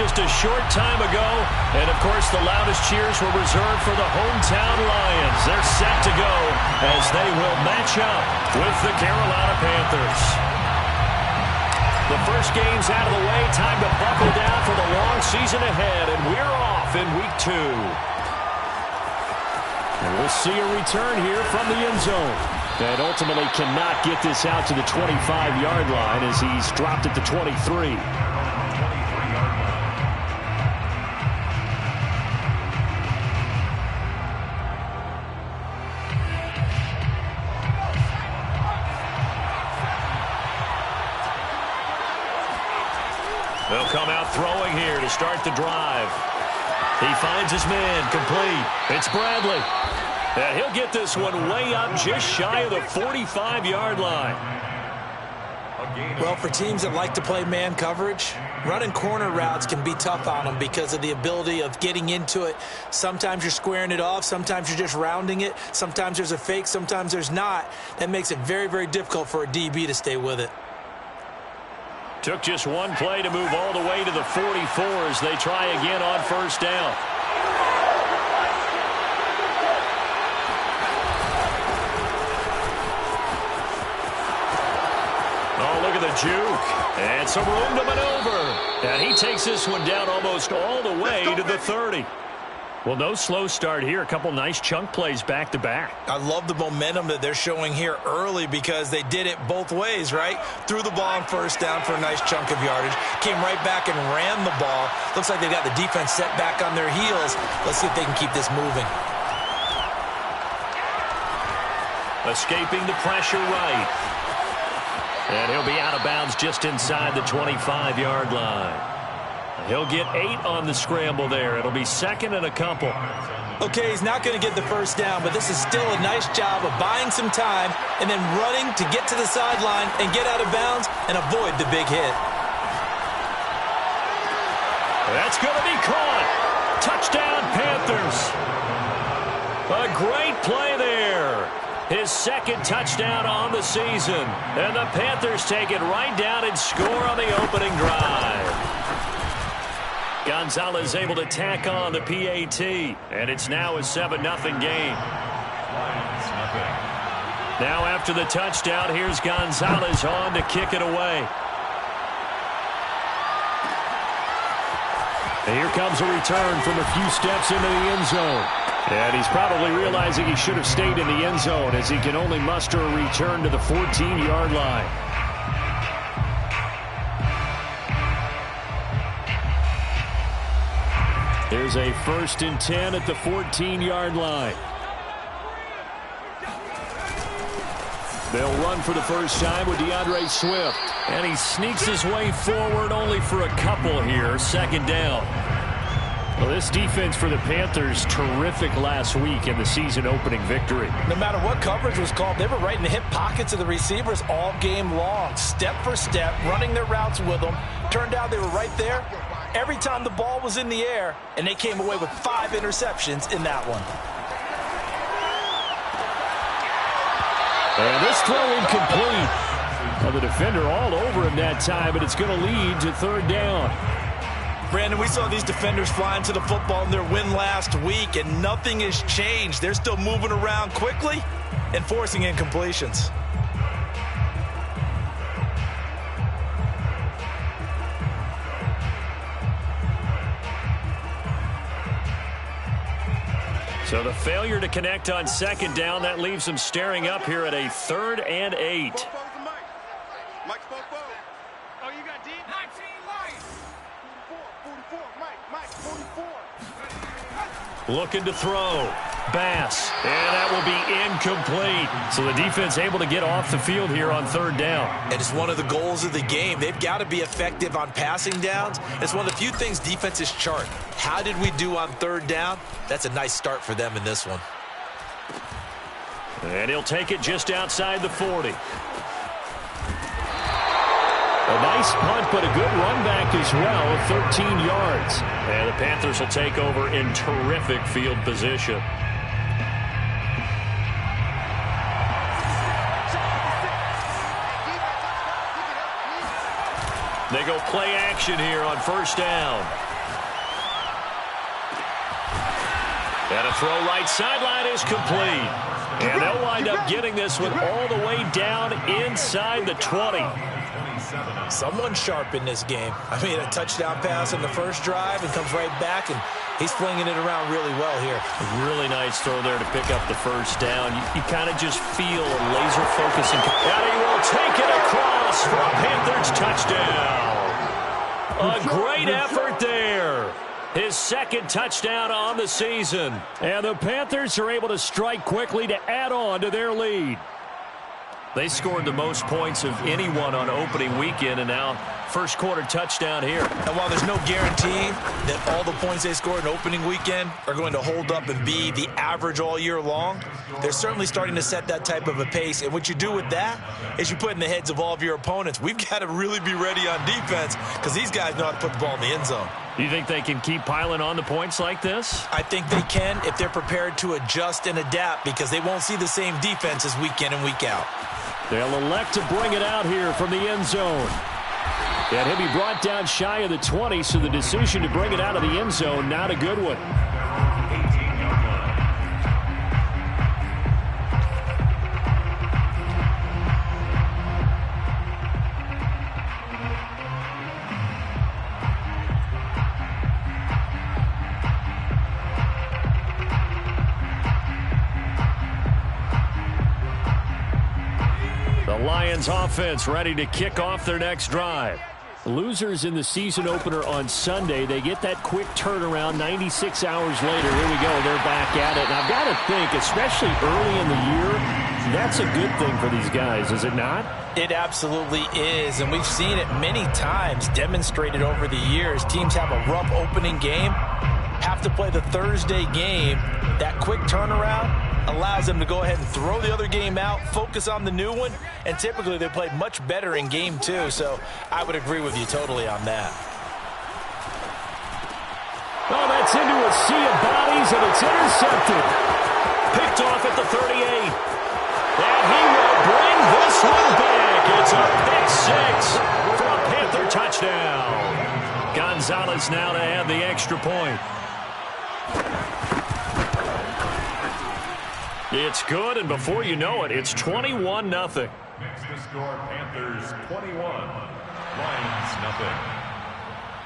just a short time ago. And, of course, the loudest cheers were reserved for the hometown Lions. They're set to go as they will match up with the Carolina Panthers. The first game's out of the way. Time to buckle down for the long season ahead. And we're off in week 2. And we'll see a return here from the end zone. And ultimately cannot get this out to the 25-yard line as he's dropped at the 23. They'll come out throwing here to start the drive. He finds his man complete. It's Bradley. And he'll get this one way up just shy of the 45-yard line. Well, for teams that like to play man coverage, running corner routes can be tough on them because of the ability of getting into it. Sometimes you're squaring it off. Sometimes you're just rounding it. Sometimes there's a fake. Sometimes there's not. That makes it very, very difficult for a DB to stay with it. Took just one play to move all the way to the 44 as they try again on first down. Oh, look at the juke. And some room to maneuver. And he takes this one down almost all the way to the 30. Well, no slow start here. A couple nice chunk plays back-to-back. I love the momentum that they're showing here early because they did it both ways, right? Threw the ball on first down for a nice chunk of yardage. Came right back and ran the ball. Looks like they've got the defense set back on their heels. Let's see if they can keep this moving. Escaping the pressure right. And he'll be out of bounds just inside the 25-yard line. He'll get 8 on the scramble there. It'll be second and a couple. Okay, he's not going to get the first down, but this is still a nice job of buying some time and then running to get to the sideline and get out of bounds and avoid the big hit. That's going to be caught. Touchdown, Panthers. A great play there. His second touchdown on the season. And the Panthers take it right down and score on the opening drive. Gonzalez able to tack on the PAT, and it's now a 7-0 game. Now after the touchdown, here's Gonzalez on to kick it away. And here comes a return from a few steps into the end zone. And he's probably realizing he should have stayed in the end zone as he can only muster a return to the 14-yard line. There's a 1st and 10 at the 14-yard line. They'll run for the first time with DeAndre Swift. And he sneaks his way forward only for a couple here. Second down. Well, this defense for the Panthers, terrific last week in the season-opening victory. No matter what coverage was called, they were right in the hip pockets of the receivers all game long. Step for step, running their routes with them. Turned out they were right there every time the ball was in the air, and they came away with 5 interceptions in that one. And this throw incomplete. Well, the defender all over him that time, but it's going to lead to third down. Brandon, we saw these defenders flying to the football in their win last week, and nothing has changed. They're still moving around quickly and forcing incompletions. So the failure to connect on second down, that leaves them staring up here at a 3rd and 8. Looking to throw. Bass. And that will be incomplete. So the defense able to get off the field here on third down. And it's one of the goals of the game. They've got to be effective on passing downs. It's one of the few things defenses chart. How did we do on third down? That's a nice start for them in this one. And he'll take it just outside the 40. A nice punt, but a good run back as well of 13 yards. And the Panthers will take over in terrific field position. They go play action here on first down. And a throw right sideline is complete. And they'll wind up getting this one all the way down inside the 20. Someone sharp in this game. I mean, a touchdown pass in the first drive and comes right back, and he's flinging it around really well here. A really nice throw there to pick up the first down. You kind of just feel a laser focus. And he will take it across for a Panthers touchdown. A great effort there. His second touchdown on the season. And the Panthers are able to strike quickly to add on to their lead. They scored the most points of anyone on opening weekend, and now first quarter touchdown here. And while there's no guarantee that all the points they scored in opening weekend are going to hold up and be the average all year long, they're certainly starting to set that type of a pace. And what you do with that is you put in the heads of all of your opponents, we've got to really be ready on defense because these guys know how to put the ball in the end zone. You think they can keep piling on the points like this? I think they can if they're prepared to adjust and adapt, because they won't see the same defenses week in and week out. They'll elect to bring it out here from the end zone. And he'll be brought down shy of the 20, so the decision to bring it out of the end zone, not a good one. Lions offense ready to kick off their next drive. Losers in the season opener on Sunday. They get that quick turnaround 96 hours later. Here we go. They're back at it. And I've got to think, especially early in the year, that's a good thing for these guys, is it not? It absolutely is, and we've seen it many times demonstrated over the years. Teams have a rough opening game, have to play the Thursday game. That quick turnaround allows them to go ahead and throw the other game out, focus on the new one, and typically they play much better in game two, so I would agree with you totally on that. Oh, that's into a sea of bodies, and it's intercepted. Picked off at the 38. And he will bring this one back. It's a pick six for a Panther touchdown. Gonzalez now to add the extra point. It's good, and before you know it, it's 21-0. Next to score, Panthers 21, Lions nothing.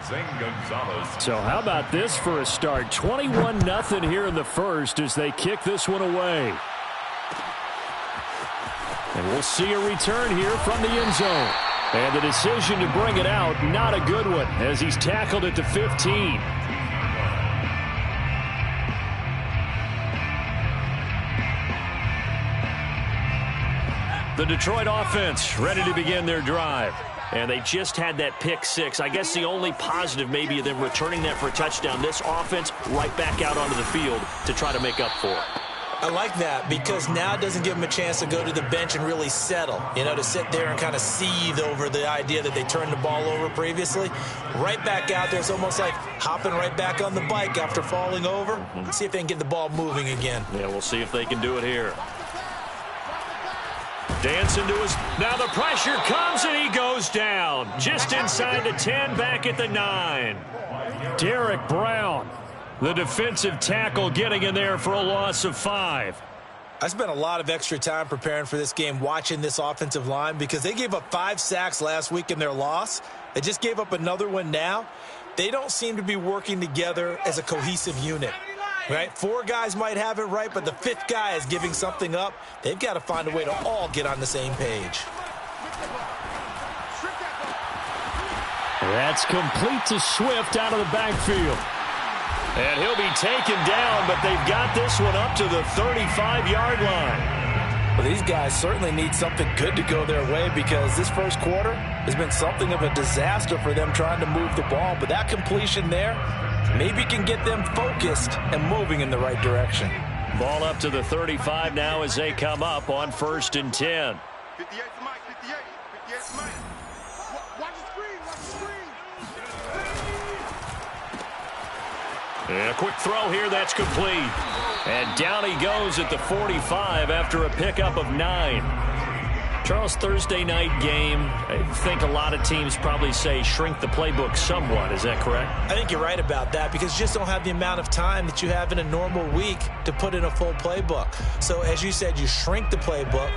Zane Gonzalez. So how about this for a start? 21-0 here in the first as they kick this one away. And we'll see a return here from the end zone. And the decision to bring it out, not a good one, as he's tackled at the 15. The Detroit offense ready to begin their drive. And they just had that pick six. I guess the only positive maybe of them returning that for a touchdown. This offense right back out onto the field to try to make up for it. I like that because now it doesn't give them a chance to go to the bench and really settle, to sit there and kind of seethe over the idea that they turned the ball over previously. Right back out there, it's almost like hopping right back on the bike after falling over. Let's see if they can get the ball moving again. Yeah, we'll see if they can do it here. Dancing to his... Now the pressure comes and he goes down. Just inside the 10, back at the 9. Derek Brown, the defensive tackle, getting in there for a loss of 5. I spent a lot of extra time preparing for this game, watching this offensive line, because they gave up 5 sacks last week in their loss. They just gave up another one now. They don't seem to be working together as a cohesive unit. Right? 4 guys might have it right, but the 5th guy is giving something up. They've got to find a way to all get on the same page. That's complete to Swift out of the backfield. And he'll be taken down, but they've got this one up to the 35-yard line. Well, these guys certainly need something good to go their way, because this first quarter has been something of a disaster for them trying to move the ball. But that completion there maybe can get them focused and moving in the right direction. Ball up to the 35 now as they come up on 1st and 10. 58 to Mike, 58 to Mike. Watch the screen, watch the screen. And a quick throw here, that's complete. And down he goes at the 45 after a pickup of 9. Charles, Thursday night game, I think a lot of teams probably say shrink the playbook somewhat. Is that correct? I think you're right about that because you just don't have the amount of time that you have in a normal week to put in a full playbook. So as you said, you shrink the playbook,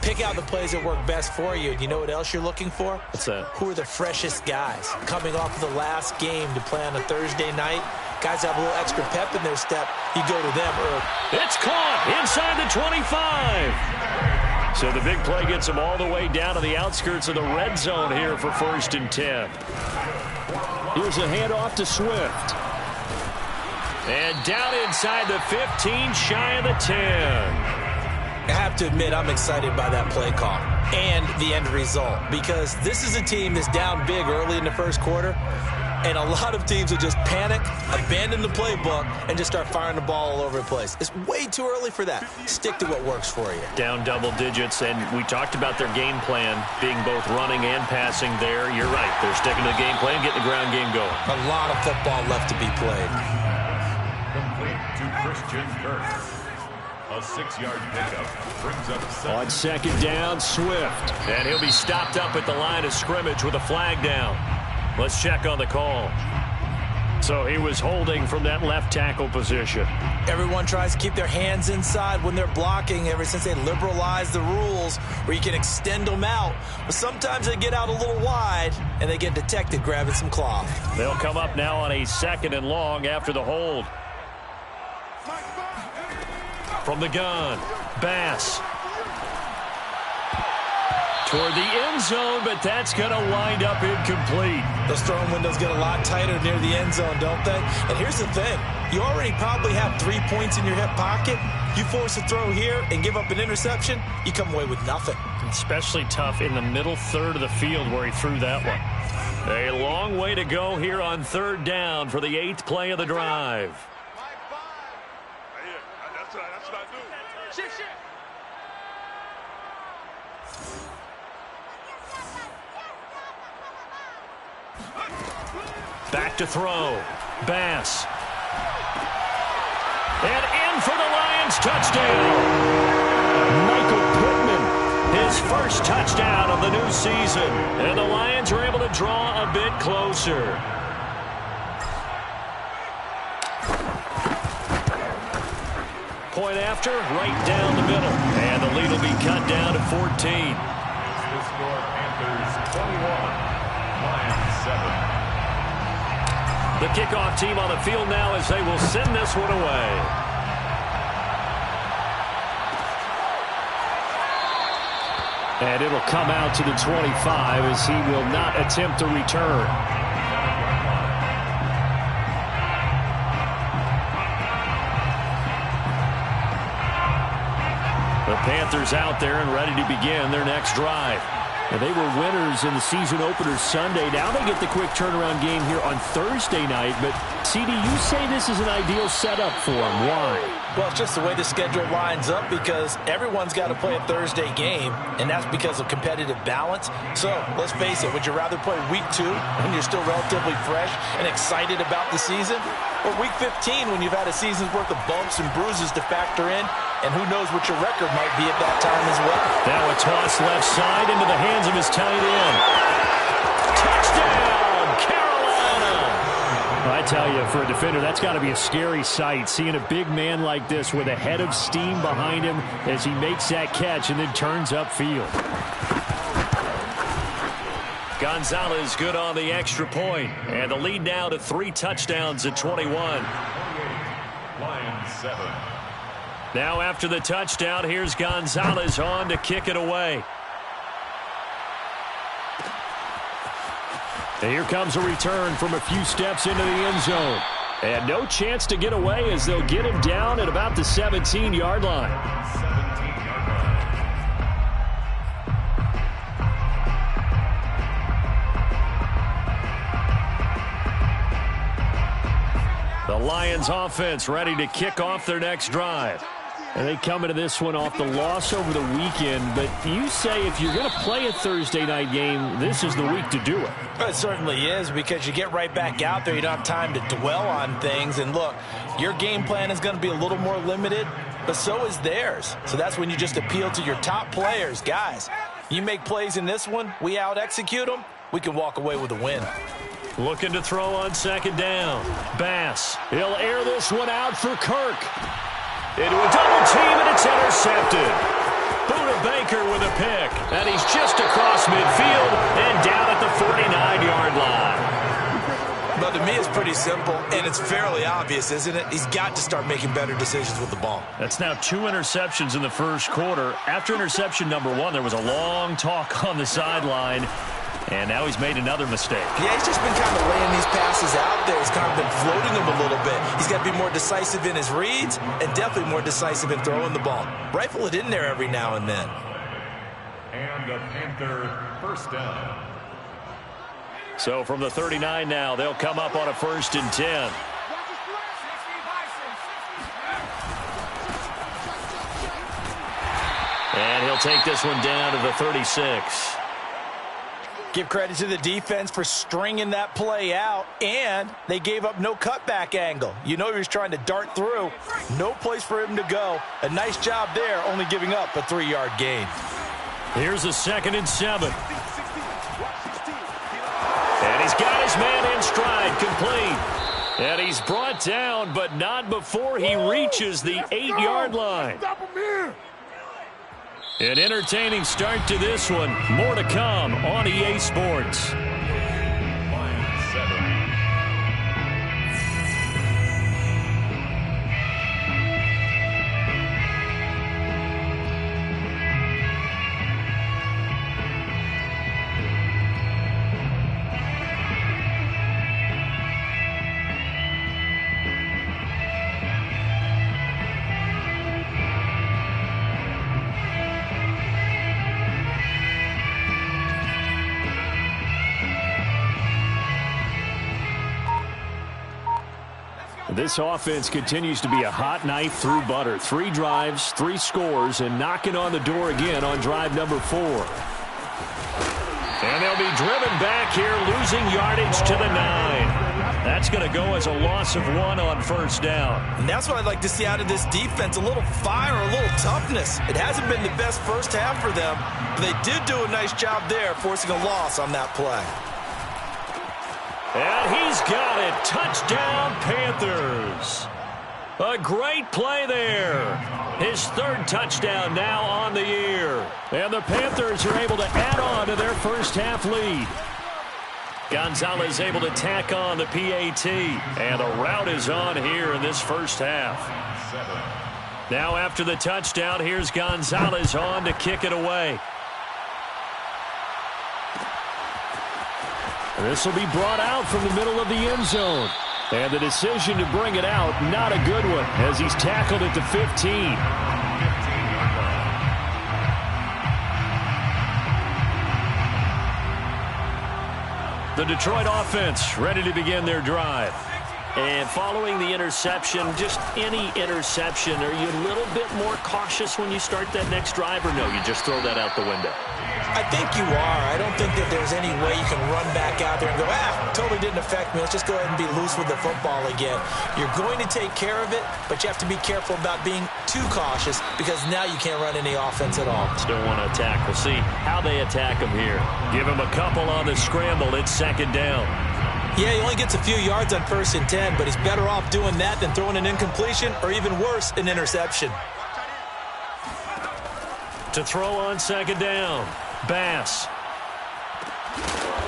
pick out the plays that work best for you. And you know what else you're looking for? What's that? Who are the freshest guys coming off of the last game to play on a Thursday night? Guys have a little extra pep in their step. You go to them early. It's caught inside the 25. So the big play gets them all the way down to the outskirts of the red zone here for 1st and 10. Here's a handoff to Swift. And down inside the 15, shy of the 10. I have to admit, I'm excited by that play call and the end result because this is a team that's down big early in the first quarter, and a lot of teams will just panic, abandon the playbook, and just start firing the ball all over the place. It's way too early for that. Stick to what works for you. Down double digits, and we talked about their game plan being both running and passing there. You're right. They're sticking to the game plan, getting the ground game going. A lot of football left to be played. Complete to Christian Kirk. A 6-yard pickup brings up second. On second down, Swift. And he'll be stopped up at the line of scrimmage with a flag down. Let's check on the call. So he was holding from that left tackle position. Everyone tries to keep their hands inside when they're blocking ever since they liberalized the rules where you can extend them out. But sometimes they get out a little wide and they get detected grabbing some cloth. They'll come up now on a 2nd and long after the hold. From the gun, Bass. Toward the end zone, but that's going to wind up incomplete. Those throwing windows get a lot tighter near the end zone, don't they? And here's the thing. You already probably have 3 points in your hip pocket. You force a throw here and give up an interception, you come away with nothing. Especially tough in the middle third of the field where he threw that one. A long way to go here on 3rd down for the 8th play of the drive. That's what I do. Shit. Back to throw. Bass. And in for the Lions touchdown. Michael Pittman, his first touchdown of the new season. And the Lions are able to draw a bit closer. Point after, right down the middle. And the lead will be cut down to 14. The score, Panthers 21, Lions 7. The kickoff team on the field now as they will send this one away. And it'll come out to the 25 as he will not attempt to return. The Panthers out there and ready to begin their next drive. And they were winners in the season opener Sunday. Now they get the quick turnaround game here on Thursday night. But, CD, you say this is an ideal setup for them. Why? Well, it's just the way the schedule lines up because everyone's got to play a Thursday game, and that's because of competitive balance. So, let's face it, would you rather play week 2 when you're still relatively fresh and excited about the season? Or week 15 when you've had a season's worth of bumps and bruises to factor in, and who knows what your record might be at that time as well. Now a toss left side into the hands of his tight end. Touchdown, Carolina! I tell you, for a defender, that's got to be a scary sight, seeing a big man like this with a head of steam behind him as he makes that catch and then turns upfield. Gonzalez good on the extra point, and the lead now to 3 touchdowns at 21. Lions 7. Now after the touchdown, here's Gonzalez on to kick it away. And here comes a return from a few steps into the end zone. And no chance to get away as they'll get him down at about the 17-yard line. 17-yard line. The Lions offense ready to kick off their next drive. And they come into this one off the loss over the weekend. But you say if you're going to play a Thursday night game, this is the week to do it. It certainly is because you get right back out there. You don't have time to dwell on things. And look, your game plan is going to be a little more limited, but so is theirs. So that's when you just appeal to your top players. Guys, You make plays in this one, we out-execute them, we can walk away with a win. Looking to throw on second down. Bass. He'll air this one out for Kirk. Into a double team, and it's intercepted. Buda Baker with a pick. And he's just across midfield and down at the 49-yard line. But to me, it's pretty simple, and it's fairly obvious, isn't it? He's got to start making better decisions with the ball. That's now 2 interceptions in the first quarter. After interception number 1, there was a long talk on the sideline, and now he's made another mistake. Yeah, he's just been kind of laying these passes out there. He's kind of been floating them a little bit. He's got to be more decisive in his reads and definitely more decisive in throwing the ball. Rifle it in there every now and then. And a Panther first down. So from the 39 now, they'll come up on a 1st and 10. And he'll take this one down to the 36. Give credit to the defense for stringing that play out, and they gave up no cutback angle. You know he was trying to dart through. No place for him to go. A nice job there, only giving up a 3-yard gain. Here's a 2nd and 7. And he's got his man in stride, complete. And he's brought down, but not before he reaches the 8-yard line. An entertaining start to this one. More to come on EA Sports. Line 7. This offense continues to be a hot knife through butter. 3 drives, 3 scores, and knocking on the door again on drive number 4. And they'll be driven back here, losing yardage to the 9. That's going to go as a loss of 1 on 1st down. And that's what I'd like to see out of this defense, a little fire, a little toughness. It hasn't been the best first half for them, but they did do a nice job there, forcing a loss on that play. And he's got it. Touchdown, Panthers. A great play there. His 3rd touchdown now on the year. And the Panthers are able to add on to their first half lead. Gonzalez able to tack on the PAT. And the route is on here in this first half. Now after the touchdown, here's Gonzalez on to kick it away. This will be brought out from the middle of the end zone. And the decision to bring it out, not a good one, as he's tackled at the 15. The Detroit offense ready to begin their drive. And following the interception, just any interception, are you a little bit more cautious when you start that next drive, or no, you just throw that out the window? I think you are. I don't think that there's any way you can run back out there and go, totally didn't affect me. Let's just go ahead and be loose with the football again. You're going to take care of it, but you have to be careful about being too cautious because now you can't run any offense at all. Still want to attack. We'll see how they attack him here. Give him a couple on the scramble. It's 2nd down. Yeah, he only gets a few yards on 1st and 10, but he's better off doing that than throwing an incompletion or even worse, an interception. To throw on 2nd down. Bass.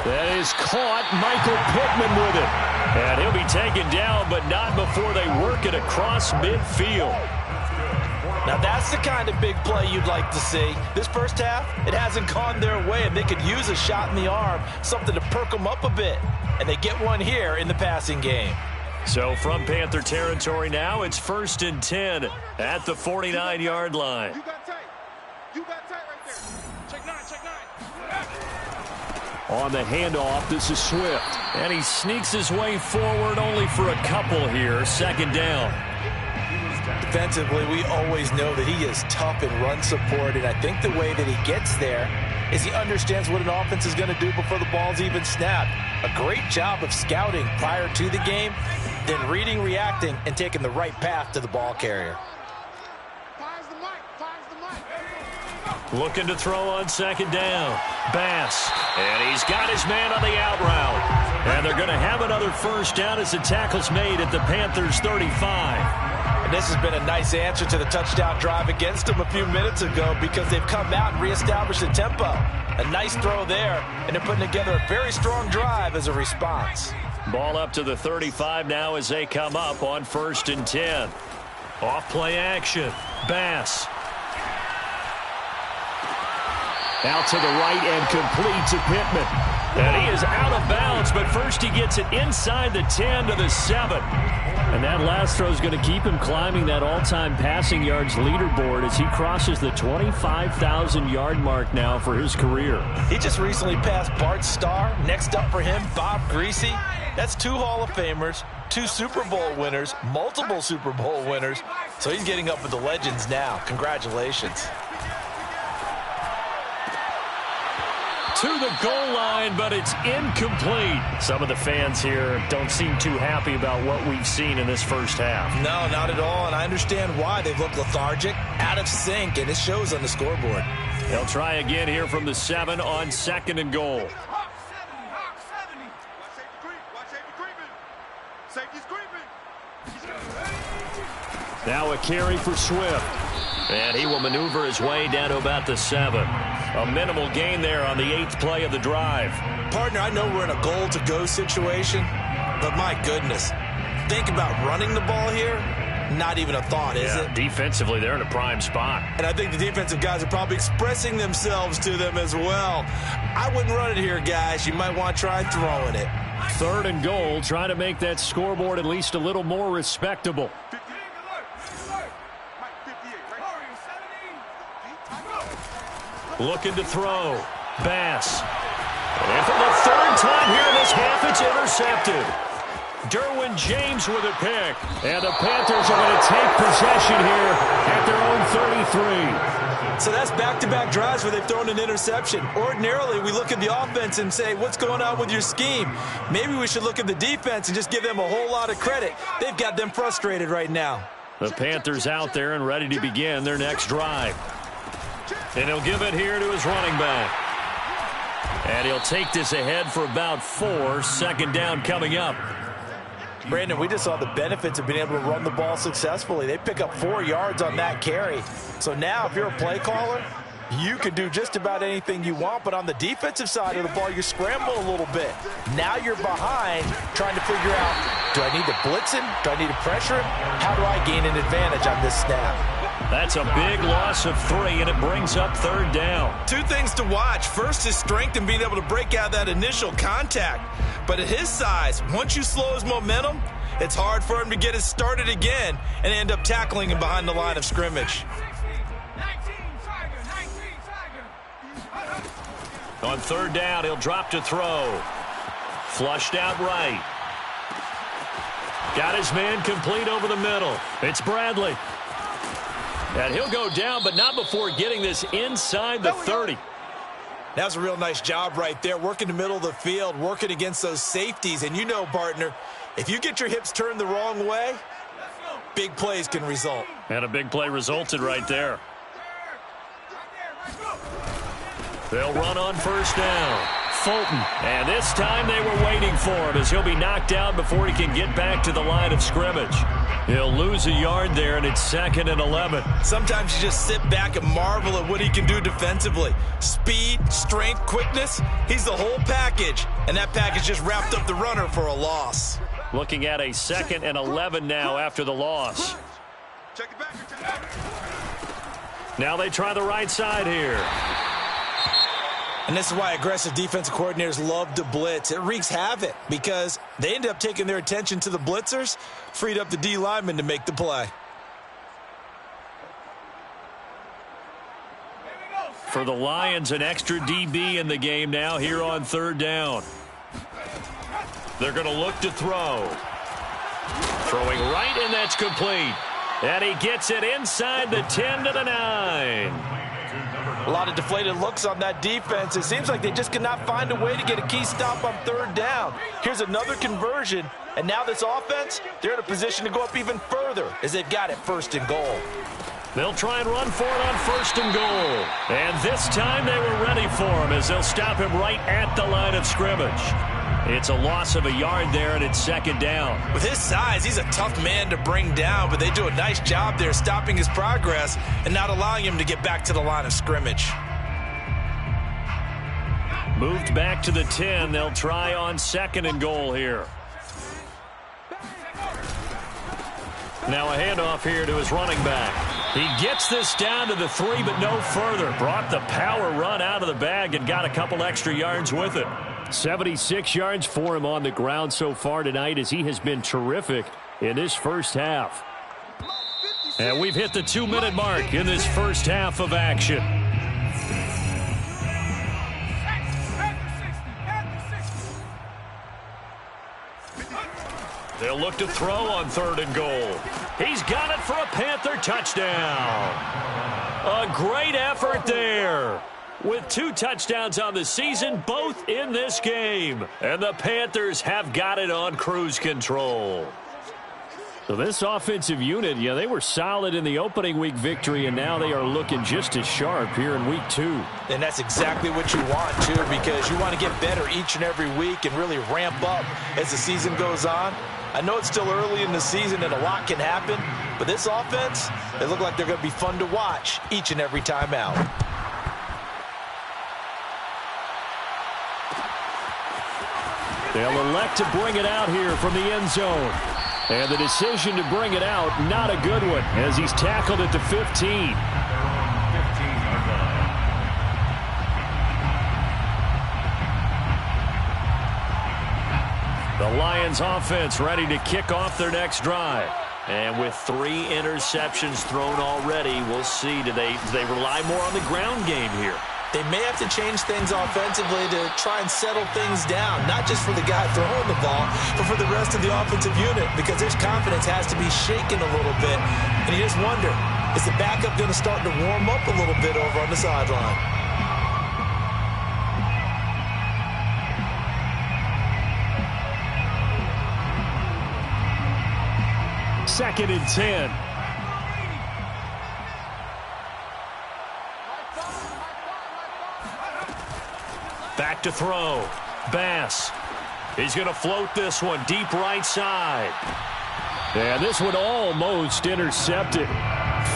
That is caught. Michael Pittman with it. And he'll be taken down, but not before they work it across midfield. Now that's the kind of big play you'd like to see. This first half, it hasn't gone their way, and they could use a shot in the arm, something to perk them up a bit. And they get one here in the passing game. So from Panther territory now, it's 1st and 10 at the 49-yard line. You got tight. You got tight right there. Check 9, check 9. On the handoff, this is Swift. And he sneaks his way forward only for a couple here. 2nd down. Defensively, we always know that he is tough in run support, and I think the way that he gets there is he understands what an offense is going to do before the ball's even snapped. A great job of scouting prior to the game, then reading, reacting, and taking the right path to the ball carrier. Looking to throw on second down. Bass. And he's got his man on the out route. And they're going to have another first down as the tackle's made at the Panthers' 35. And this has been a nice answer to the touchdown drive against them a few minutes ago because they've come out and reestablished the tempo. A nice throw there, and they're putting together a very strong drive as a response. Ball up to the 35 now as they come up on 1st and 10. Off play action. Bass. Out to the right and complete to Pittman. And he is out of bounds, but first he gets it inside the 10 to the 7. And that last throw is going to keep him climbing that all-time passing yards leaderboard as he crosses the 25,000-yard mark now for his career. He just recently passed Bart Starr. Next up for him, Bob Greasy. That's 2 Hall of Famers, 2 Super Bowl winners, multiple Super Bowl winners. So he's getting up with the legends now. Congratulations. To the goal line, but it's incomplete. Some of the fans here don't seem too happy about what we've seen in this first half. No, not at all, and I understand why. They've looked lethargic, out of sync, and it shows on the scoreboard. They'll try again here from the 7 on 2nd and goal. Now a carry for Swift. And he will maneuver his way down to about the 7. A minimal gain there on the 8th play of the drive. Partner, I know we're in a goal-to-go situation, but my goodness. Think about running the ball here. Not even a thought, is it? Defensively, they're in a prime spot. And I think the defensive guys are probably expressing themselves to them as well. I wouldn't run it here, guys. You might want to try throwing it. 3rd and goal, trying to make that scoreboard at least a little more respectable. Looking to throw. Bass. And for the 3rd time here in this half, it's intercepted. Derwin James with a pick. And the Panthers are going to take possession here at their own 33. So that's back-to-back drives where they've thrown an interception. Ordinarily, we look at the offense and say, what's going on with your scheme? Maybe we should look at the defense and just give them a whole lot of credit. They've got them frustrated right now. The Panthers out there and ready to begin their next drive. And he'll give it here to his running back. And he'll take this ahead for about 4. 2nd down coming up. Brandon, we just saw the benefits of being able to run the ball successfully. They pick up 4 yards on that carry. So now if you're a play caller, you can do just about anything you want. But on the defensive side of the ball, you scramble a little bit. Now you're behind trying to figure out, do I need to blitz him? Do I need to pressure him? How do I gain an advantage on this snap? That's a big loss of 3, and it brings up 3rd down. 2 things to watch. First is strength and being able to break out that initial contact. But at his size, once you slow his momentum, it's hard for him to get it started again and end up tackling him behind the line of scrimmage. On 3rd down, he'll drop to throw. Flushed out right. Got his man complete over the middle. It's Bradley. And he'll go down, but not before getting this inside the 30. That was a real nice job right there, working the middle of the field, working against those safeties. And you know, partner, if you get your hips turned the wrong way, big plays can result. And a big play resulted right there. They'll run on 1st down. Fulton. And this time they were waiting for him as he'll be knocked down before he can get back to the line of scrimmage. He'll lose a yard there, and it's 2nd and 11. Sometimes you just sit back and marvel at what he can do defensively. Speed, strength, quickness, he's the whole package. And that package just wrapped up the runner for a loss. Looking at a 2nd and 11 now after the loss. Check it back. Now they try the right side here. And this is why aggressive defensive coordinators love to blitz. It wreaks havoc because they end up taking their attention to the blitzers, freed up the D lineman to make the play. For the Lions, an extra DB in the game now here on 3rd down. They're going to look to throw. Throwing right, and that's complete. And he gets it inside the 10 to the 9. A lot of deflated looks on that defense. It seems like they just cannot find a way to get a key stop on 3rd down. Here's another conversion, and now this offense, they're in a position to go up even further as they've got it 1st and goal. They'll try and run for it on 1st and goal. And this time they were ready for him as they'll stop him right at the line of scrimmage. It's a loss of a yard there, and it's 2nd down. With his size, he's a tough man to bring down, but they do a nice job there stopping his progress and not allowing him to get back to the line of scrimmage. Moved back to the 10. They'll try on 2nd and goal here. Now a handoff here to his running back. He gets this down to the 3, but no further. Brought the power run out of the bag and got a couple extra yards with it. 76 yards for him on the ground so far tonight as he has been terrific in this first half. And we've hit the 2-minute mark in this first half of action. They'll look to throw on 3rd and goal. He's got it for a Panther touchdown. A great effort there. With 2 touchdowns on the season, both in this game. And the Panthers have got it on cruise control. So this offensive unit, yeah, they were solid in the opening week victory, and now they are looking just as sharp here in week 2. And that's exactly what you want, too, because you want to get better each and every week and really ramp up as the season goes on. I know it's still early in the season and a lot can happen, but this offense, they look like they're going to be fun to watch each and every time out. They'll elect to bring it out here from the end zone. And the decision to bring it out, not a good one, as he's tackled at the 15. The Lions offense ready to kick off their next drive. And with 3 interceptions thrown already, we'll see. Do they rely more on the ground game here? They may have to change things offensively to try and settle things down, not just for the guy throwing the ball, but for the rest of the offensive unit, because his confidence has to be shaken a little bit. And you just wonder, is the backup going to start to warm up a little bit over on the sideline? Second and 10. Back to throw. Bass. He's going to float this one deep right side. And this one almost intercepted.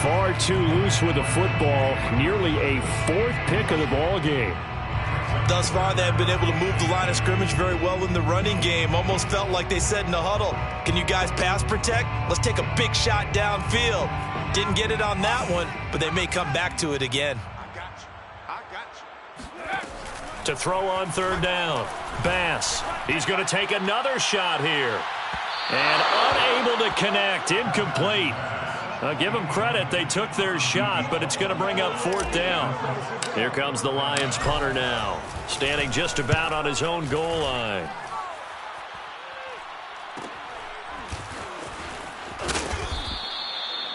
Far too loose with the football. Nearly a 4th pick of the ball game. Thus far, they have been able to move the line of scrimmage very well in the running game. Almost felt like they said in the huddle, can you guys pass protect? Let's take a big shot downfield. Didn't get it on that one, but they may come back to it again. To throw on 3rd down. Bass. He's going to take another shot here. And unable to connect. Incomplete. I'll give them credit. They took their shot, but it's going to bring up 4th down. Here comes the Lions punter now. Standing just about on his own goal line.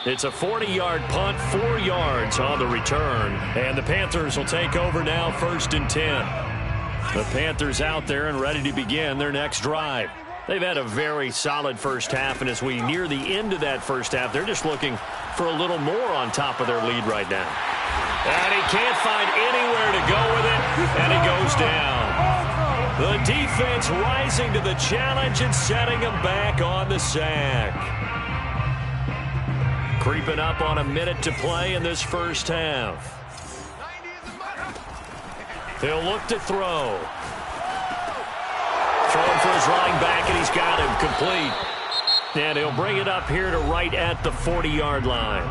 It's a 40-yard punt, 4 yards on the return. And the Panthers will take over now, 1st and 10. The Panthers out there and ready to begin their next drive. They've had a very solid first half, and as we near the end of that first half, they're just looking for a little more on top of their lead right now. And he can't find anywhere to go with it, and he goes down. The defense rising to the challenge and setting him back on the sack. Creeping up on a minute to play in this first half. He'll look to throw. Throwing for his running back, and he's got him complete. And he'll bring it up here to right at the 40-yard line.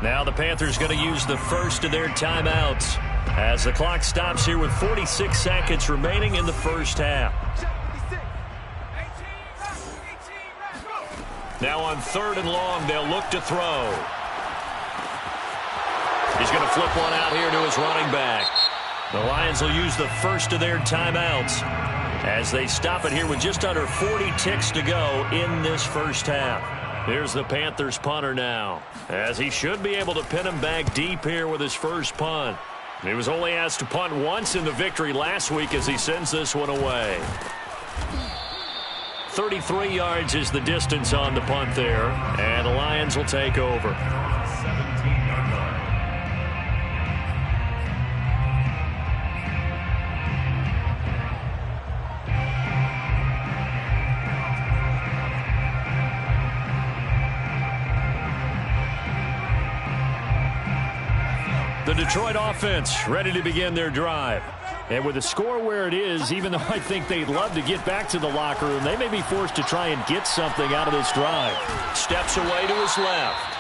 Now the Panthers going to use the first of their timeouts as the clock stops here with 46 seconds remaining in the first half. Now on 3rd and long, they'll look to throw. He's going to flip one out here to his running back. The Lions will use the first of their timeouts as they stop it here with just under 40 ticks to go in this first half. Here's the Panthers punter now, as he should be able to pin him back deep here with his first punt. He was only asked to punt once in the victory last week as he sends this one away. 33 yards is the distance on the punt there, and the Lions will take over. 17-yard The Detroit offense ready to begin their drive. And with the score where it is, even though I think they'd love to get back to the locker room, they may be forced to try and get something out of this drive. Steps away to his left.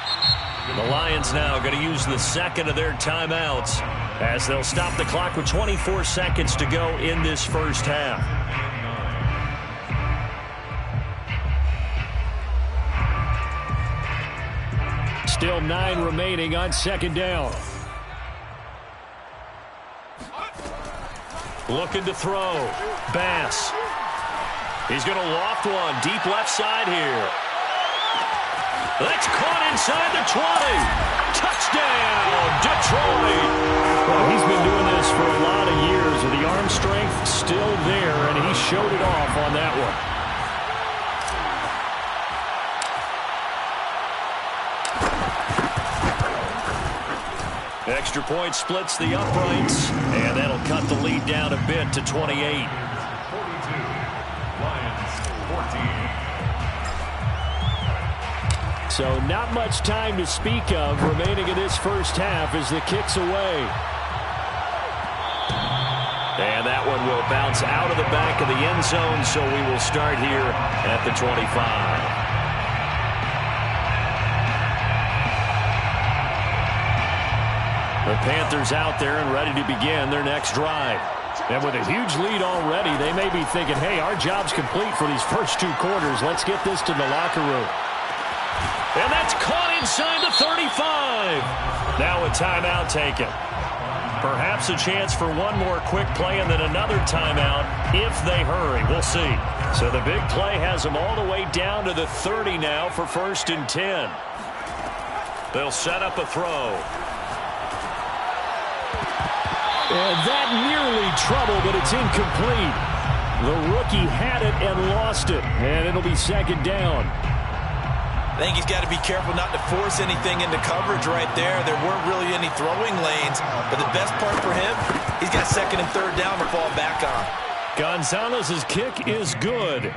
The Lions now going to use the second of their timeouts as they'll stop the clock with 24 seconds to go in this first half. Still 9 remaining on second down. Looking to throw. Bass. He's going to loft one deep left side here. That's caught inside the 20. Touchdown, Detroit. Well, he's been doing this for a lot of years with the arm strength still there, and he showed it off on that one. Extra point splits the uprights, and that'll cut the lead down a bit to 28. 42, Lions 14. So not much time to speak of remaining in this first half as the kick's away. And that one will bounce out of the back of the end zone, so we will start here at the 25. The Panthers out there and ready to begin their next drive. And with a huge lead already, they may be thinking, hey, our job's complete for these first 2 quarters. Let's get this to the locker room. And that's caught inside the 35. Now a timeout taken. Perhaps a chance for one more quick play and then another timeout if they hurry. We'll see. So the big play has them all the way down to the 30 now for 1st and 10. They'll set up a throw. And that nearly trouble, but it's incomplete. The rookie had it and lost it, and it'll be 2nd down. I think he's got to be careful not to force anything into coverage right there. There weren't really any throwing lanes, but the best part for him, he's got 2nd and 3rd down to fall back on. Gonzalez's kick is good.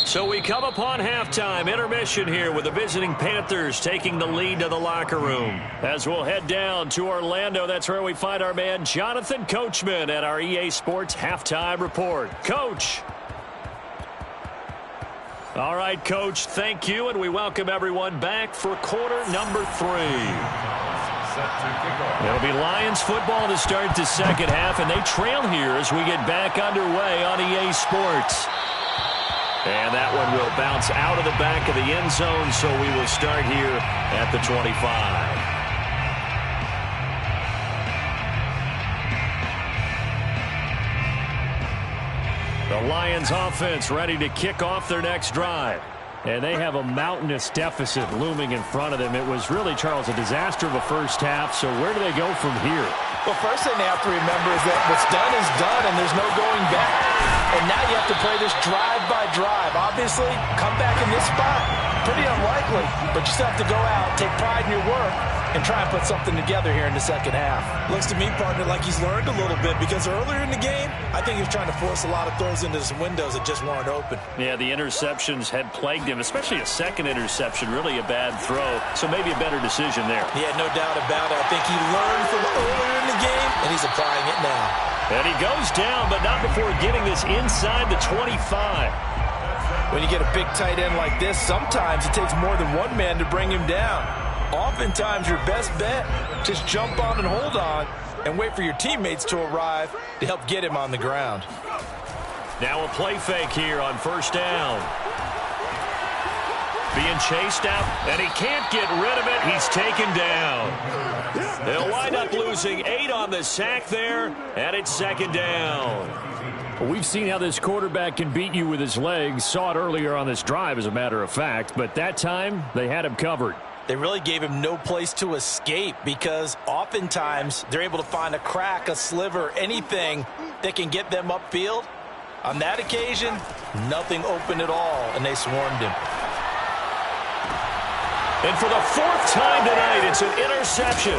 So we come upon halftime, intermission here with the visiting Panthers taking the lead to the locker room. As we'll head down to Orlando, that's where we find our man Jonathan Coachman at our EA Sports Halftime Report. Coach. All right, Coach, thank you, and we welcome everyone back for quarter number 3. It'll be Lions football to start the second half, and they trail here as we get back underway on EA Sports. And that one will bounce out of the back of the end zone, so we will start here at the 25. The Lions offense ready to kick off their next drive. And they have a mountainous deficit looming in front of them. It was really, Charles, a disaster of a first half. So where do they go from here? Well, first thing they have to remember is that what's done is done, and there's no going back. And now you have to play this drive by drive. Obviously, come back in this spot, pretty unlikely. But you still have to go out, take pride in your work, and try and put something together here in the second half. Looks to me, partner, like he's learned a little bit, because earlier in the game, I think he was trying to force a lot of throws into some windows that just weren't open. Yeah, the interceptions had plagued him, especially a second interception, really a bad throw. So maybe a better decision there. Yeah, no doubt about it. I think he learned from earlier in the game, and he's applying it now. And he goes down, but not before getting this inside the 25. When you get a big tight end like this, sometimes it takes more than one man to bring him down. Oftentimes, your best bet, just jump on and hold on and wait for your teammates to arrive to help get him on the ground. Now a play fake here on 1st down. Being chased out, and he can't get rid of it. He's taken down. They'll wind up losing 8 on the sack there, and it's 2nd down. Well, we've seen how this quarterback can beat you with his legs. Saw it earlier on this drive, as a matter of fact. But that time, they had him covered. They really gave him no place to escape, because oftentimes they're able to find a crack, a sliver, anything that can get them upfield. On that occasion, nothing open at all, and they swarmed him. And for the 4th time tonight, it's an interception.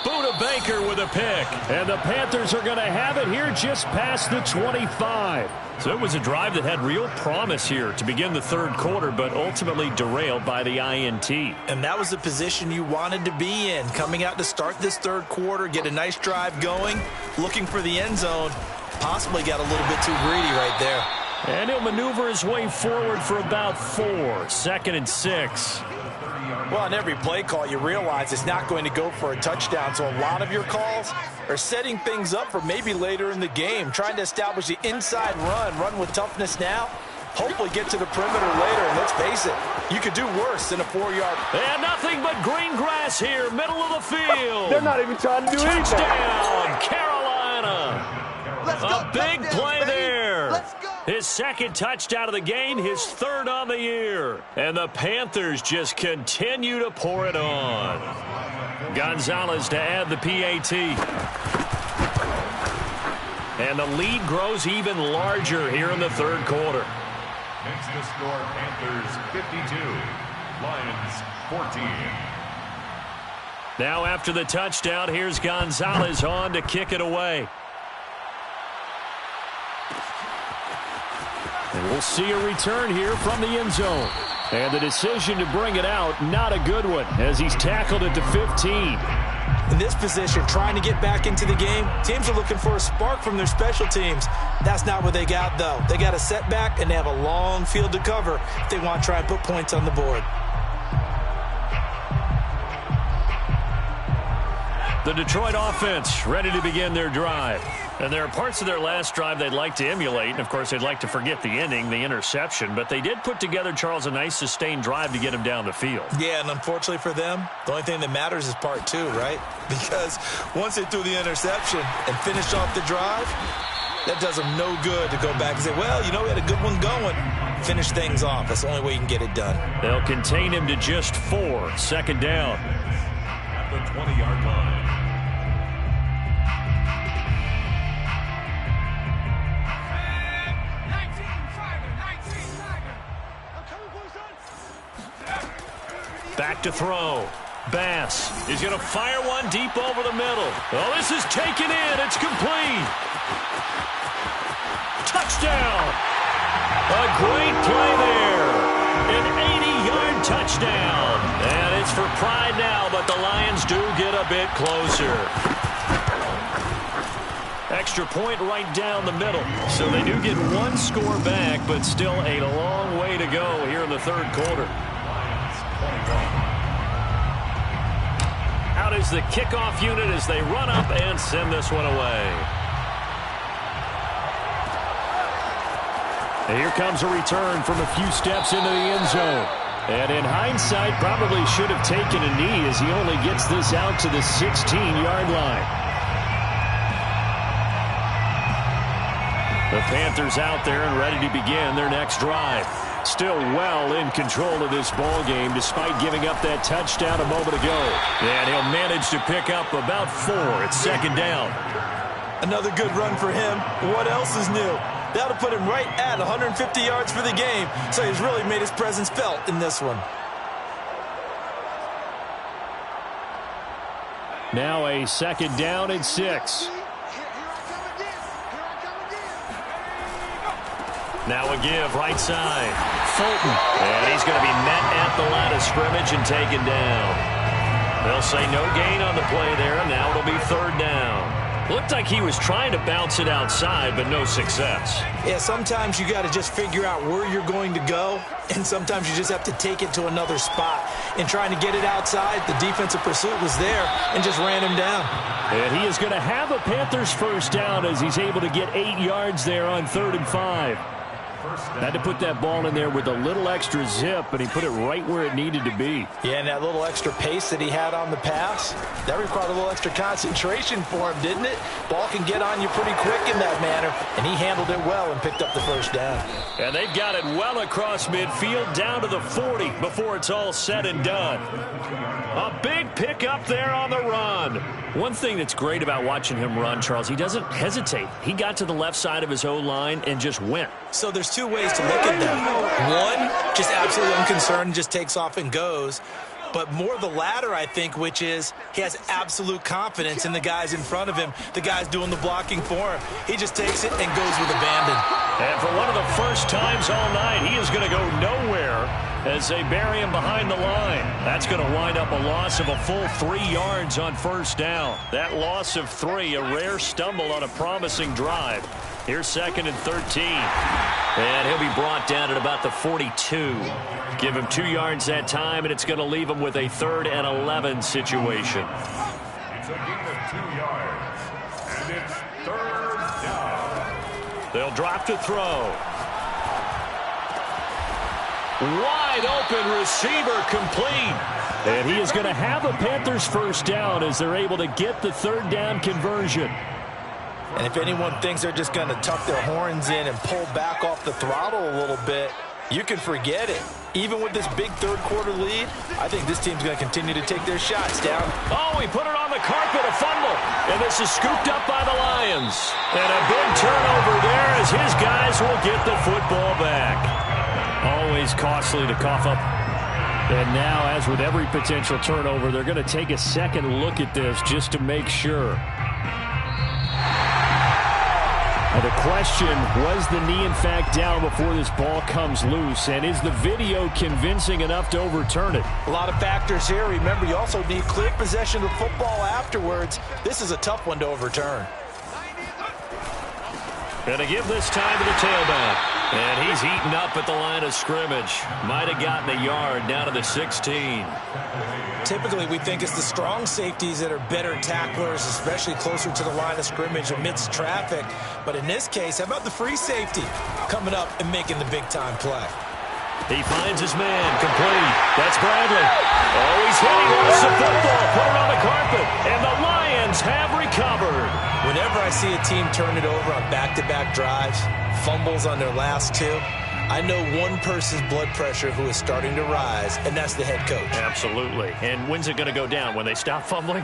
Buda Baker with a pick. And the Panthers are going to have it here just past the 25. So it was a drive that had real promise here to begin the third quarter, but ultimately derailed by the INT. And that was the position you wanted to be in. Coming out to start this third quarter, get a nice drive going, looking for the end zone. Possibly got a little bit too greedy right there. And he'll maneuver his way forward for about 4. 2nd and 6. Well, on every play call, you realize it's not going to go for a touchdown. So a lot of your calls are setting things up for maybe later in the game, trying to establish the inside run with toughness now, hopefully get to the perimeter later. And let's face it, you could do worse than a 4-yard. And nothing but green grass here, middle of the field. They're not even trying to do anything. Touchdown, Carolina. A big play there. Let's go. His 2nd touchdown of the game, his 3rd on the year. And the Panthers just continue to pour it on. Gonzalez to add the PAT. And the lead grows even larger here in the third quarter. Makes the score Panthers 52, Lions 14. Now after the touchdown, here's Gonzalez on to kick it away. And we'll see a return here from the end zone. And the decision to bring it out, not a good one, as he's tackled at the 15. In this position, trying to get back into the game, teams are looking for a spark from their special teams. That's not what they got, though. They got a setback, and they have a long field to cover if they want to try and put points on the board. The Detroit offense ready to begin their drive. And there are parts of their last drive they'd like to emulate. And, of course, they'd like to forget the ending, the interception. But they did put together, Charles, a nice sustained drive to get him down the field. Yeah, and unfortunately for them, the only thing that matters is part 2, right? Because once they threw the interception and finished off the drive, that does them no good to go back and say, well, you know, we had a good one going. Finish things off. That's the only way you can get it done. They'll contain him to just 4. 2nd down. At the 20-yard line. Back to throw. Bass is going to fire one deep over the middle. Oh, this is taken in. It's complete. Touchdown. A great play there. An 80-yard touchdown. And it's for pride now, but the Lions do get a bit closer. Extra point right down the middle. So they do get 1 score back, but still a long way to go here in the third quarter. Out is the kickoff unit as they run up and send this one away. And here comes a return from a few steps into the end zone. And in hindsight, probably should have taken a knee as he only gets this out to the 16-yard line. The Panthers out there and ready to begin their next drive. Still well in control of this ball game despite giving up that touchdown a moment ago. And he'll manage to pick up about 4 at 2nd down. Another good run for him. What else is new? That'll put him right at 150 yards for the game. So he's really made his presence felt in this one. Now a 2nd down and 6. Now a give right side. Fulton. And he's going to be met at the line of scrimmage and taken down. They'll say no gain on the play there, and now it'll be 3rd down. Looked like he was trying to bounce it outside, but no success. Yeah, sometimes you got to just figure out where you're going to go, and sometimes you just have to take it to another spot. And trying to get it outside, the defensive pursuit was there and just ran him down. And he is going to have a Panthers 1st down as he's able to get 8 yards there on 3rd and 5. Had to put that ball in there with a little extra zip, and he put it right where it needed to be. Yeah, and that little extra pace that he had on the pass, that required a little extra concentration for him, didn't it? Ball can get on you pretty quick in that manner, and he handled it well and picked up the 1st down. And they've got it well across midfield down to the 40 before it's all said and done. A big pickup there on the run. One thing that's great about watching him run, Charles, he doesn't hesitate. He got to the left side of his O-line and just went. So there's 2 ways to look at that. One, just absolutely unconcerned, just takes off and goes. but more the latter, I think, which is he has absolute confidence in the guys in front of him, the guys doing the blocking for him. He just takes it and goes with abandon. And for one of the first times all night, he is going to go nowhere as they bury him behind the line. That's going to wind up a loss of a full 3 yards on first down. That loss of 3, a rare stumble on a promising drive. Here's 2nd and 13. And he'll be brought down at about the 42. Give him 2 yards that time, and it's going to leave him with a 3rd and 11 situation. It's a gain of 2 yards, and it's 3rd down. They'll drop to throw. Wide open receiver complete. And he is going to have a Panthers first down as they're able to get the 3rd down conversion. And if anyone thinks they're just going to tuck their horns in and pull back off the throttle a little bit, you can forget it. Even with this big 3rd quarter lead, I think this team's going to continue to take their shots down. Oh, he put it on the carpet, a fumble. And this is scooped up by the Lions. And a big turnover there as his guys will get the football back. Always costly to cough up. And now, as with every potential turnover, they're going to take a second look at this just to make sure. Now the question, was the knee in fact down before this ball comes loose? And is the video convincing enough to overturn it? A lot of factors here. Remember, you also need clear possession of the football afterwards. This is a tough one to overturn. Going to give this time to the tailback. And he's eaten up at the line of scrimmage. Might have gotten a yard down to the 16. Typically, we think it's the strong safeties that are better tacklers, especially closer to the line of scrimmage amidst traffic. But in this case, how about the free safety coming up and making the big-time play? He finds his man, complete. That's Bradley. Oh, he's hit. He lost the football. Put it on the carpet. And the Lions have recovered. Whenever I see a team turn it over on back-to-back drives, fumbles on their last 2, I know one person's blood pressure who is starting to rise, and that's the head coach. Absolutely. And when's it going to go down? When they stop fumbling?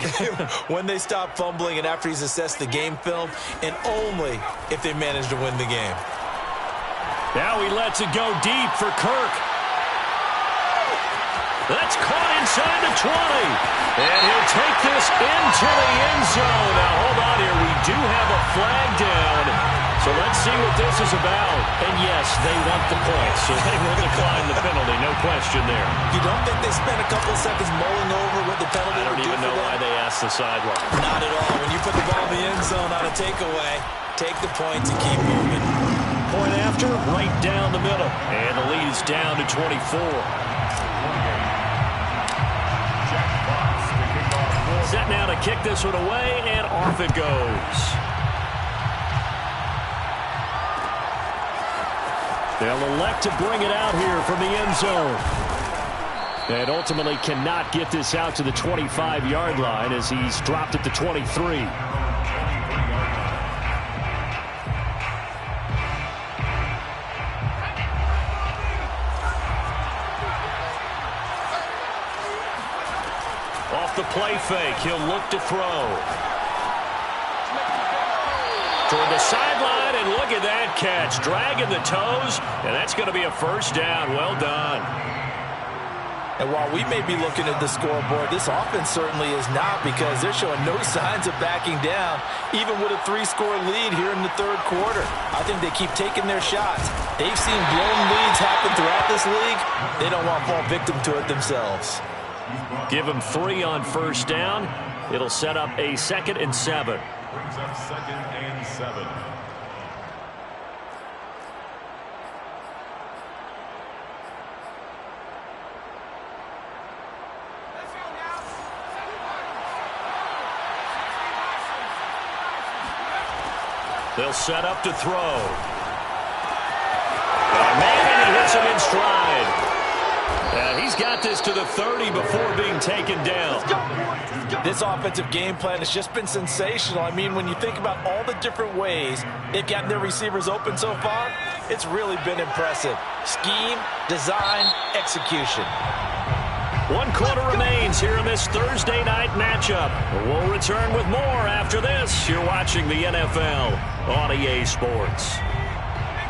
When they stop fumbling and after he's assessed the game film, and only if they manage to win the game. Now he lets it go deep for Kirk. That's caught inside the 20. And he'll take this into the end zone. Now, hold on here. We do have a flag down. So let's see what this is about. And, yes, they want the points, so they will decline the penalty. No question there. You don't think they spent a couple seconds mulling over what the penalty I don't even know why they asked the sideline. Not at all. When you put the ball in the end zone on a takeaway, take the points and keep moving. Point after, right down the middle. And the lead is down to 24. Set now to kick this one away, and off it goes. They'll elect to bring it out here from the end zone. And ultimately cannot get this out to the 25-yard line as he's dropped at the 23. Off the play fake, he'll look to throw. Toward the sideline, and look at that catch. Dragging the toes, and that's going to be a first down. Well done. And while we may be looking at the scoreboard, this offense certainly is not, because they're showing no signs of backing down, even with a 3-score lead here in the 3rd quarter. I think they keep taking their shots. They've seen blown leads happen throughout this league. They don't want to fall victim to it themselves. Give them 3 on first down. It'll set up a 2nd and 7. Brings up 2nd and 7. They'll set up to throw. Man, he hits him in stride. He's got this to the 30 before being taken down. This offensive game plan has just been sensational. I mean, when you think about all the different ways they've gotten their receivers open so far, it's really been impressive. Scheme, design, execution. 1 quarter remains here in this Thursday night matchup. We'll return with more after this. You're watching the NFL on EA Sports.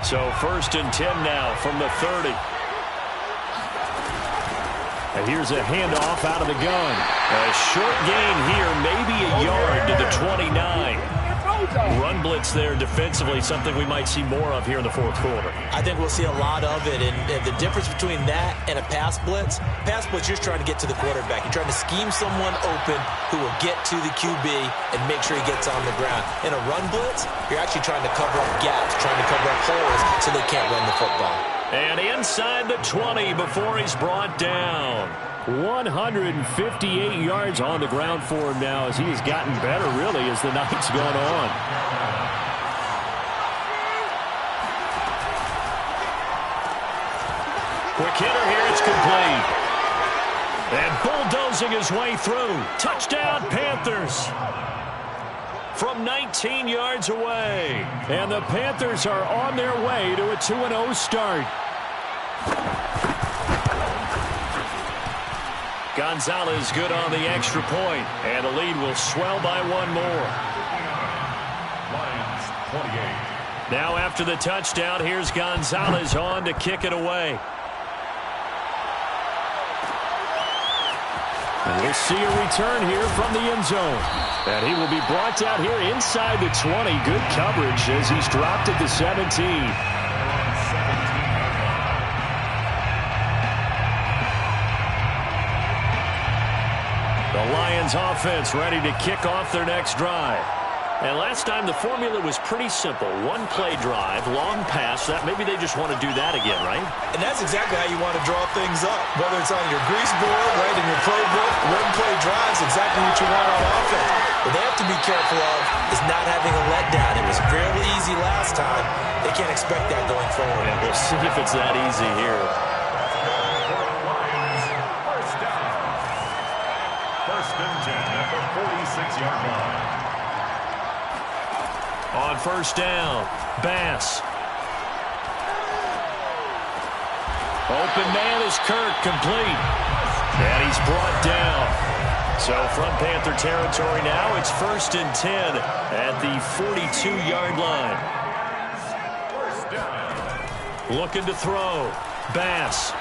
So 1st and 10 now from the 30. And here's a handoff out of the gun. A short gain here, maybe a yard to the 29. Run blitz there defensively, something we might see more of here in the fourth quarter. I think we'll see a lot of it, and the difference between that and a pass blitz, you're just trying to get to the quarterback. You're trying to scheme someone open who will get to the QB and make sure he gets on the ground. In a run blitz, you're actually trying to cover up gaps, trying to cover up holes so they can't run the football. And inside the 20 before he's brought down. 158 yards on the ground for him now as he has gotten better, really, as the night's gone on. Quick hitter here, it's complete. And bulldozing his way through. Touchdown, Panthers. From 19 yards away. And the Panthers are on their way to a 2-0 start. Gonzalez good on the extra point, and the lead will swell by one more. Lions 28. Now after the touchdown, here's Gonzalez on to kick it away. And we'll see a return here from the end zone. And he will be brought down here inside the 20. Good coverage as he's dropped at the 17. The Lions offense ready to kick off their next drive. And last time the formula was pretty simple. One play drive, long pass. That maybe they just want to do that again, right? And that's exactly how you want to draw things up. Whether it's on your grease board, right, in your playbook, one play drives exactly what you want on offense. What they have to be careful of is not having a letdown. It was fairly easy last time. They can't expect that going forward. And we'll see if it's that easy here. First and 10 at the 46-yard line. On first down, Bass. Open man is Kirk, complete. And he's brought down. So from Panther territory now, it's first and 10 at the 42-yard line. First down. Looking to throw. Bass.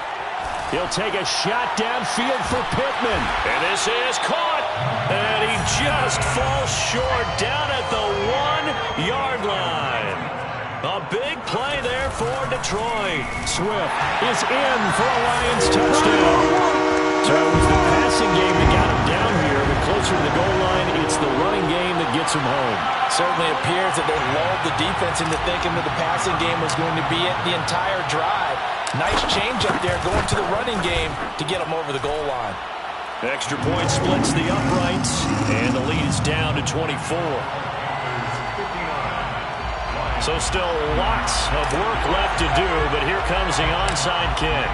He'll take a shot downfield for Pittman. And this is caught. And he just falls short down at the 1-yard line. A big play there for Detroit. Swift is in for a Lions touchdown. So it was the passing game that got him down here, but closer to the goal line, it's the running game that gets him home. Certainly appears that they lulled the defense into thinking that the passing game was going to be it the entire drive. Nice change up there going to the running game to get them over the goal line. Extra point splits the uprights, and the lead is down to 24. So still lots of work left to do, but here comes the onside kick.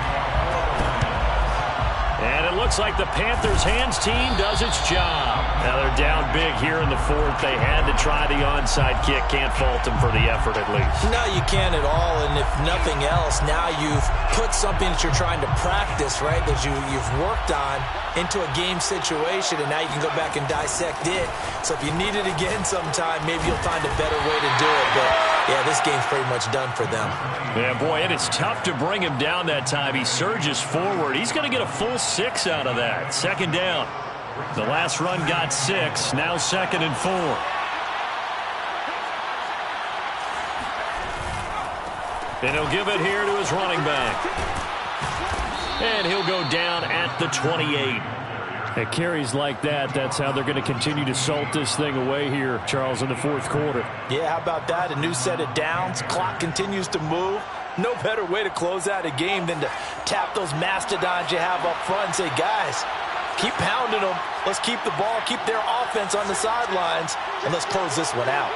And it looks like the Panthers' hands team does its job. Now they're down big here in the fourth. They had to try the onside kick. Can't fault them for the effort at least. No, you can't at all. And if nothing else, now you've put something that you're trying to practice, right, that you've worked on into a game situation, and now you can go back and dissect it. So if you need it again sometime, maybe you'll find a better way to do it. But, yeah, this game's pretty much done for them. Yeah, boy, and it's tough to bring him down that time. He surges forward. He's going to get a full 6 out of that. Second down. The last run got 6. Now second and 4. And he'll give it here to his running back. And he'll go down at the 28. At carries like that, that's how they're going to continue to salt this thing away here, Charles, in the fourth quarter. Yeah, how about that? A new set of downs. Clock continues to move. No better way to close out a game than to tap those mastodons you have up front and say, guys, keep pounding them. Let's keep the ball, keep their offense on the sidelines, and let's close this one out.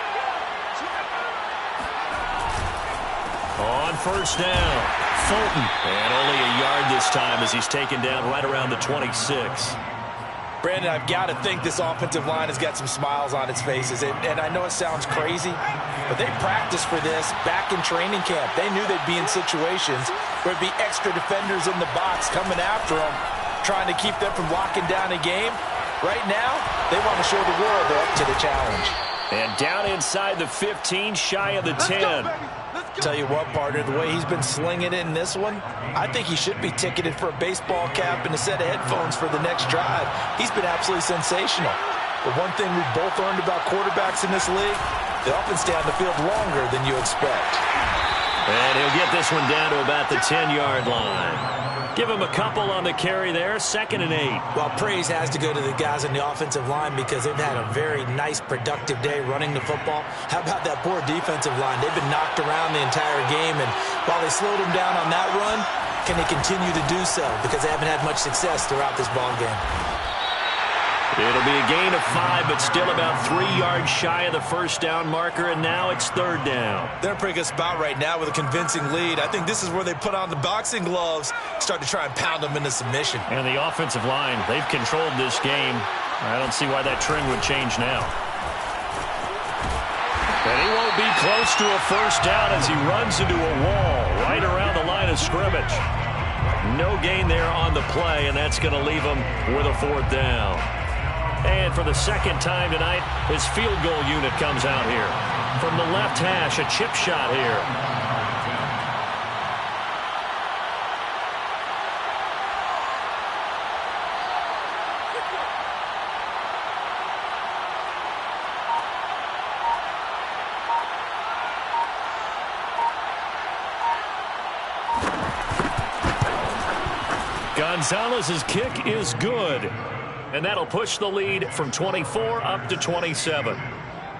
On first down, Fulton. And only a yard this time as he's taken down right around the 26. Brandon, I've got to think this offensive line has got some smiles on its faces. And I know it sounds crazy, but they practiced for this back in training camp. They knew they'd be in situations where there'd be extra defenders in the box coming after them, trying to keep them from locking down a game. Right now, they want to show the world they're up to the challenge. And down inside the 15, shy of the 10. Tell you what, partner, the way he's been slinging it in this one, I think he should be ticketed for a baseball cap and a set of headphones for the next drive. He's been absolutely sensational. But one thing we've both learned about quarterbacks in this league, they often stay on the field longer than you expect. And he'll get this one down to about the 10-yard line. Give him a couple on the carry there, 2nd and 8. Well, praise has to go to the guys on the offensive line because they've had a very nice, productive day running the football. How about that poor defensive line? They've been knocked around the entire game, and while they slowed them down on that run, can they continue to do so? Because they haven't had much success throughout this ball game. It'll be a gain of 5, but still about 3 yards shy of the first down marker, and now it's 3rd down. They're in a pretty good spot right now with a convincing lead. I think this is where they put on the boxing gloves, start to try and pound them into submission. And the offensive line, they've controlled this game. I don't see why that trend would change now. And he won't be close to a first down as he runs into a wall right around the line of scrimmage. No gain there on the play, and that's going to leave him with a 4th down. And for the second time tonight, his field goal unit comes out here. From the left hash, a chip shot here. Gonzalez's kick is good. And that'll push the lead from 24 up to 27.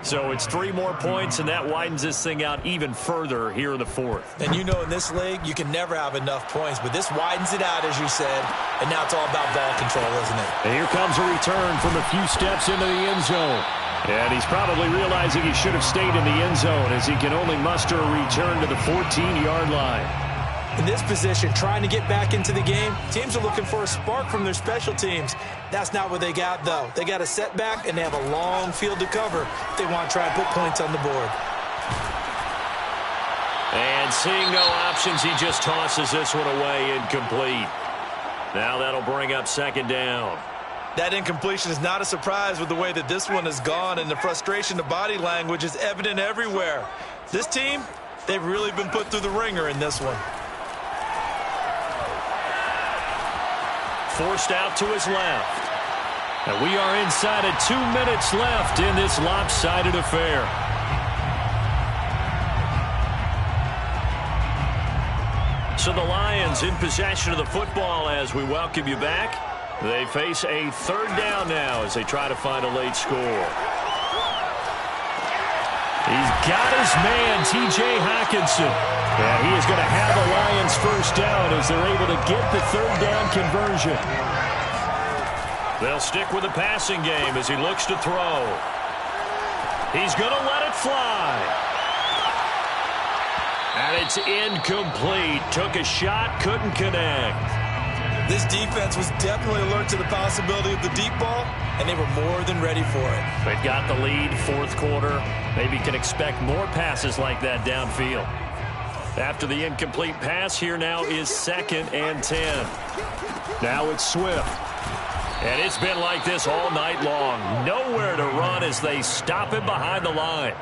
So it's 3 more points, and that widens this thing out even further here in the 4th. And you know in this league, you can never have enough points, but this widens it out, as you said, and now it's all about ball control, isn't it? And here comes a return from a few steps into the end zone. And he's probably realizing he should have stayed in the end zone as he can only muster a return to the 14-yard line. In this position, trying to get back into the game, teams are looking for a spark from their special teams. That's not what they got, though. They got a setback, and they have a long field to cover if they want to try and put points on the board. And seeing no options, he just tosses this one away incomplete. Now that'll bring up 2nd down. That incompletion is not a surprise with the way that this one has gone, and the frustration, the body language is evident everywhere. This team, they've really been put through the ringer in this one. Forced out to his left. And we are inside of 2 minutes left in this lopsided affair. So the Lions in possession of the football as we welcome you back. They face a 3rd down now as they try to find a late score. He's got his man, T.J. Hockenson. Yeah, he is going to have the Lions first down as they're able to get the 3rd down conversion. They'll stick with the passing game as he looks to throw. He's going to let it fly. And it's incomplete. Took a shot, couldn't connect. This defense was definitely alert to the possibility of the deep ball, and they were more than ready for it. They've got the lead, 4th quarter. Maybe can expect more passes like that downfield. After the incomplete pass, here now is 2nd and 10. Now it's Swift. And it's been like this all night long. Nowhere to run as they stop him behind the line.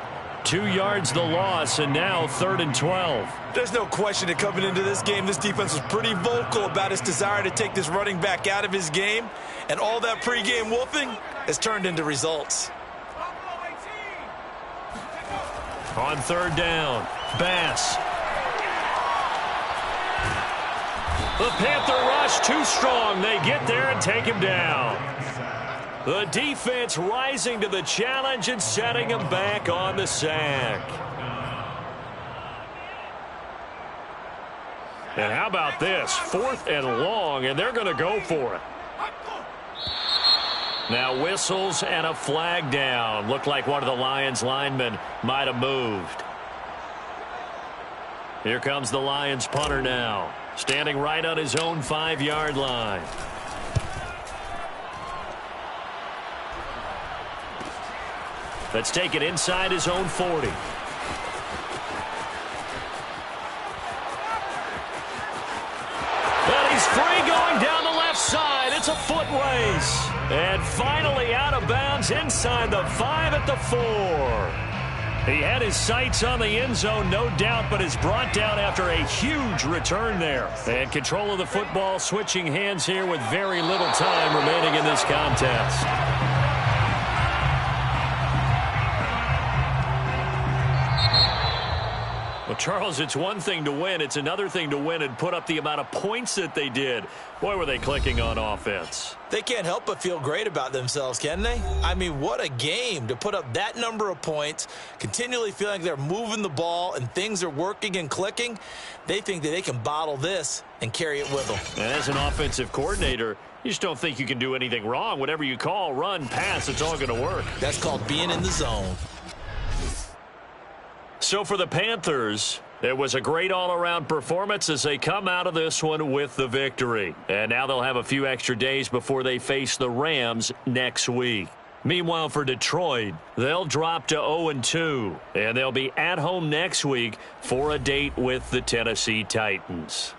2 yards the loss, and now 3rd and 12. There's no question that coming into this game, this defense was pretty vocal about its desire to take this running back out of his game, and all that pregame wolfing has turned into results. On 3rd down, Bass. The Panther rush too strong. They get there and take him down. The defense rising to the challenge and setting him back on the sack. And how about this? 4th and long, and they're going to go for it. Now whistles and a flag down. Looked like one of the Lions linemen might have moved. Here comes the Lions punter now. Standing right on his own 5-yard line. Let's take it inside his own 40. And he's free going down the left side. It's a foot race. And finally out of bounds inside the 5 at the 4. He had his sights on the end zone, no doubt, but is brought down after a huge return there. And control of the football switching hands here with very little time remaining in this contest. Well, Charles, it's one thing to win. It's another thing to win and put up the amount of points that they did. Boy, were they clicking on offense. They can't help but feel great about themselves, can they? I mean, what a game to put up that number of points, continually feeling like they're moving the ball and things are working and clicking. They think that they can bottle this and carry it with them. And as an offensive coordinator, you just don't think you can do anything wrong. Whatever you call, run, pass, it's all going to work. That's called being in the zone. So for the Panthers, it was a great all-around performance as they come out of this one with the victory. And now they'll have a few extra days before they face the Rams next week. Meanwhile, for Detroit, they'll drop to 0-2, and they'll be at home next week for a date with the Tennessee Titans.